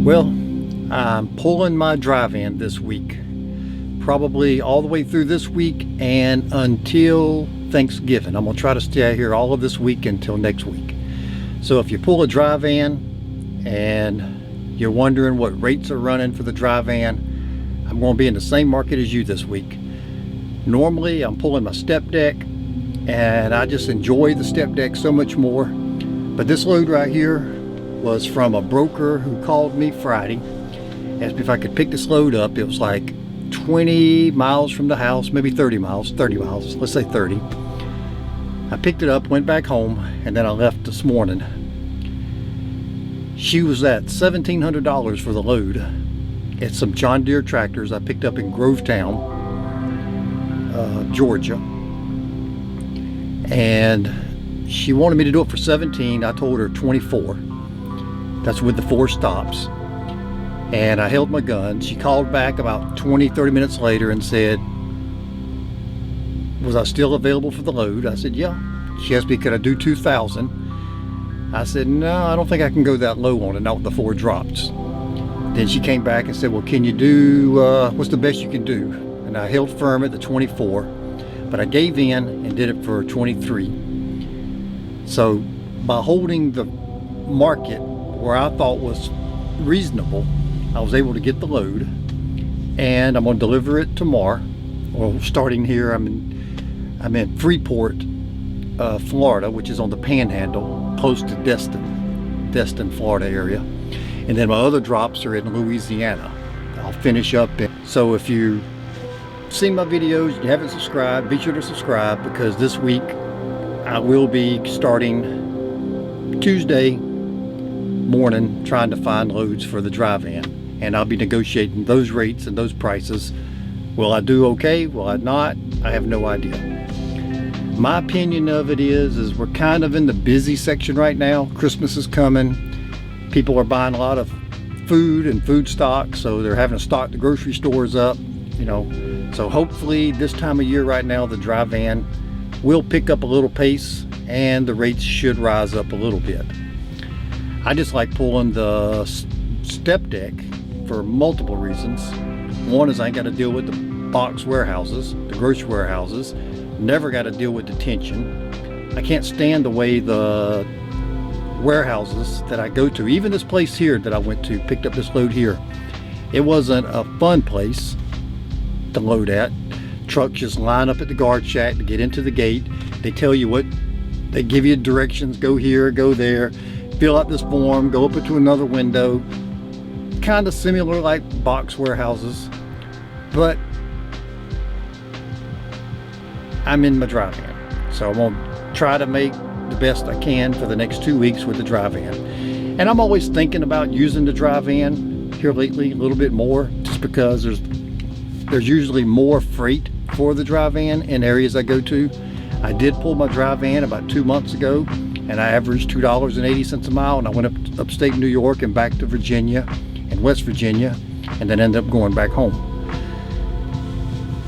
Well, I'm pulling my drive-in this week, probably all the way through this week and until Thanksgiving. I'm gonna try to stay here all of this week until next week. So if you pull a drive-in and you're wondering what rates are running for the drive-in, I'm gonna be in the same market as you this week. Normally I'm pulling my step deck and I just enjoy the step deck so much more. But this load right here was from a broker who called me Friday, asked me if I could pick this load up. It was like 20 miles from the house, maybe 30 miles, let's say 30. I picked it up, went back home, and then I left this morning. She was at $1,700 for the load. It's some John Deere tractors I picked up in Grovetown, Georgia. And she wanted me to do it for 17. I told her 24. That's with the 4 stops. And I held my gun. She called back about 20-30 minutes later and said, was I still available for the load? I said, yeah. She asked me, could I do 2,000? I said, no, I don't think I can go that low on it, not with the 4 drops. Then she came back and said, well, can you do, what's the best you can do? And I held firm at the 24, but I gave in and did it for 23. So by holding the market where I thought was reasonable, I was able to get the load, and I'm going to deliver it tomorrow. Well, starting here, I'm in Freeport, Florida, which is on the Panhandle, close to Destin, Florida area. And then my other drops are in Louisiana. I'll finish up. So if you've seen my videos, you haven't subscribed, be sure to subscribe, because this week I will be starting Tuesday morning trying to find loads for the drive-in, and I'll be negotiating those rates and those prices. Will I do okay? Will I not? I have no idea. My opinion of it is we're kind of in the busy section right now. Christmas is coming. People are buying a lot of food and food stock, so they're having to stock the grocery stores up, you know. So hopefully this time of year right now, the drive-in will pick up a little pace and the rates should rise up a little bit. I just like pulling the step deck for multiple reasons. One is I ain't got to deal with the box warehouses, the grocery warehouses. Never got to deal with detention. I can't stand the way the warehouses that I go to, even this place here that I went to, picked up this load here. It wasn't a fun place to load at. Trucks just line up at the guard shack to get into the gate. They tell you what, they give you directions, go here, go there, fill out this form, go up into another window. Kind of similar like box warehouses, but I'm in my drive-in. So I'm gonna try to make the best I can for the next 2 weeks with the drive-in. And I'm always thinking about using the drive-in here lately a little bit more, just because there's usually more freight for the drive-in in areas I go to. I did pull my drive-in about 2 months ago, and I averaged $2.80 a mile, and I went up upstate New York and back to Virginia and West Virginia, and then ended up going back home.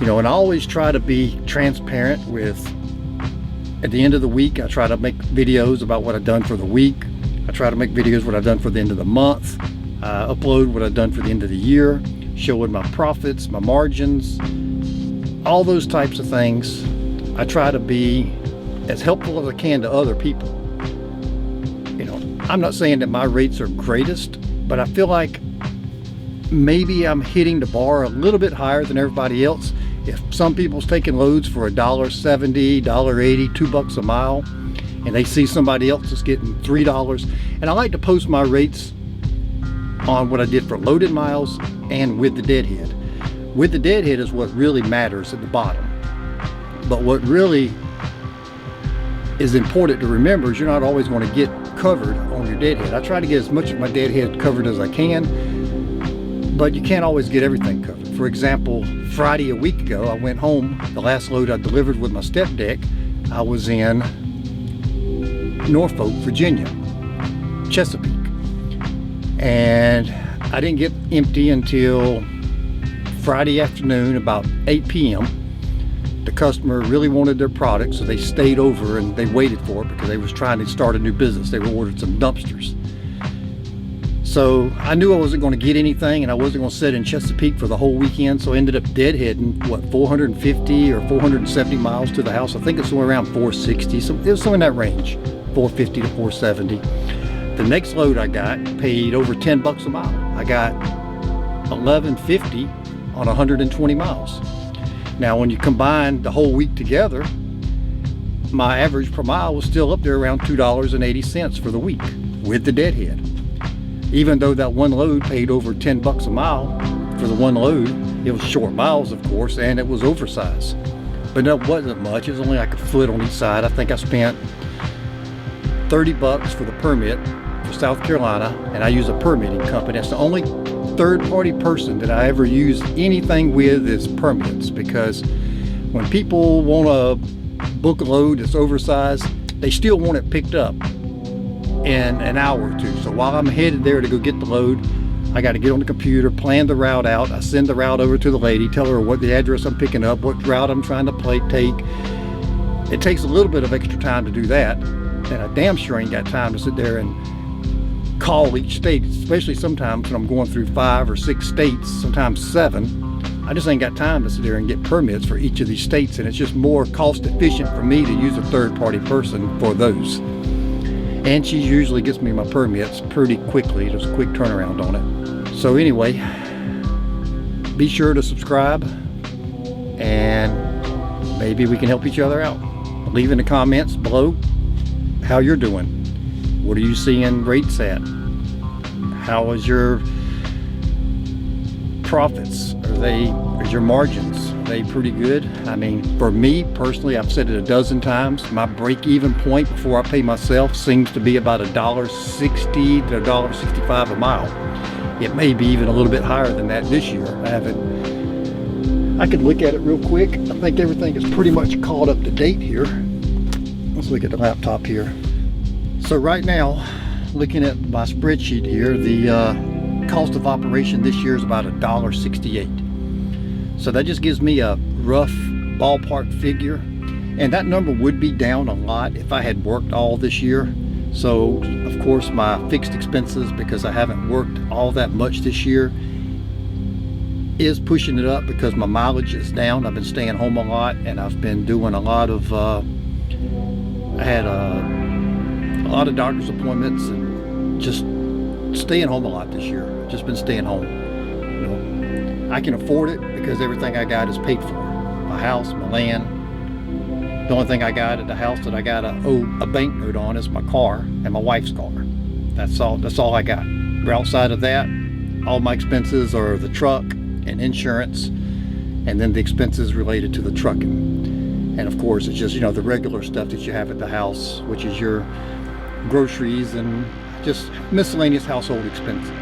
You know, and I always try to be transparent with, at the end of the week, I try to make videos about what I've done for the week. I try to make videos what I've done for the end of the month. Upload what I've done for the end of the year, showing my profits, my margins, all those types of things. I try to be as helpful as I can to other people. You know, I'm not saying that my rates are greatest, but I feel like maybe I'm hitting the bar a little bit higher than everybody else. If some people's taking loads for $1.70, $1.80, $2 a mile, and they see somebody else is getting $3, and I like to post my rates on what I did for loaded miles and with the deadhead. With the deadhead is what really matters at the bottom. But what really is important to remember is you're not always going to get covered on your deadhead. I try to get as much of my deadhead covered as I can, but you can't always get everything covered. For example, Friday a week ago, I went home. The last load I delivered with my step deck, I was in Norfolk, Virginia, Chesapeake. And I didn't get empty until Friday afternoon, about 8 p.m. The customer really wanted their product, so they stayed over and they waited for it because they was trying to start a new business. They ordered some dumpsters. So I knew I wasn't going to get anything, and I wasn't going to sit in Chesapeake for the whole weekend, so I ended up deadheading, what, 450 or 470 miles to the house. I think it's somewhere around 460, so it was somewhere in that range, 450 to 470. The next load I got paid over 10 bucks a mile. I got 1150 on 120 miles. Now when you combine the whole week together, my average per mile was still up there around $2.80 for the week with the deadhead. Even though that one load paid over 10 bucks a mile for the one load, it was short miles, of course, and it was oversized. But that wasn't much. It was only like a foot on each side. I think I spent 30 bucks for the permit for South Carolina, and I use a permitting company. That's the only third-party person that I ever use anything with is permits, because when people want to book a load that's oversized, they still want it picked up in an hour or two. So while I'm headed there to go get the load, I got to get on the computer, plan the route out. I send the route over to the lady, tell her what the address I'm picking up, what route I'm trying to take. It takes a little bit of extra time to do that, and I damn sure ain't got time to sit there and call each state, especially sometimes when I'm going through 5 or 6 states, sometimes 7. I just ain't got time to sit there and get permits for each of these states, and it's just more cost efficient for me to use a third-party person for those. And she usually gets me my permits pretty quickly. There's a quick turnaround on it. So anyway, be sure to subscribe, and maybe we can help each other out. Leave in the comments below how you're doing. What are you seeing rates at? How is your profits? Is your margins, are they pretty good? I mean, for me personally, I've said it a dozen times, my break-even point before I pay myself seems to be about $1.60 to $1.65 a mile. It may be even a little bit higher than that this year. I could look at it real quick. I think everything is pretty much caught up to date here. Let's look at the laptop here. So right now, looking at my spreadsheet here, the cost of operation this year is about $1.68. So that just gives me a rough ballpark figure, and that number would be down a lot if I had worked all this year. So of course my fixed expenses, because I haven't worked all that much this year, is pushing it up because my mileage is down. I've been staying home a lot, and I've been doing a lot of I had a lot of doctor's appointments and just staying home a lot this year. Just been staying home. You know, I can afford it because everything I got is paid for. My house, my land. The only thing I got at the house that I got to owe a bank note on is my car and my wife's car. That's all I got. Outside of that, all my expenses are the truck and insurance, and then the expenses related to the trucking. And of course, it's just, you know, the regular stuff that you have at the house, which is your groceries and just miscellaneous household expenses.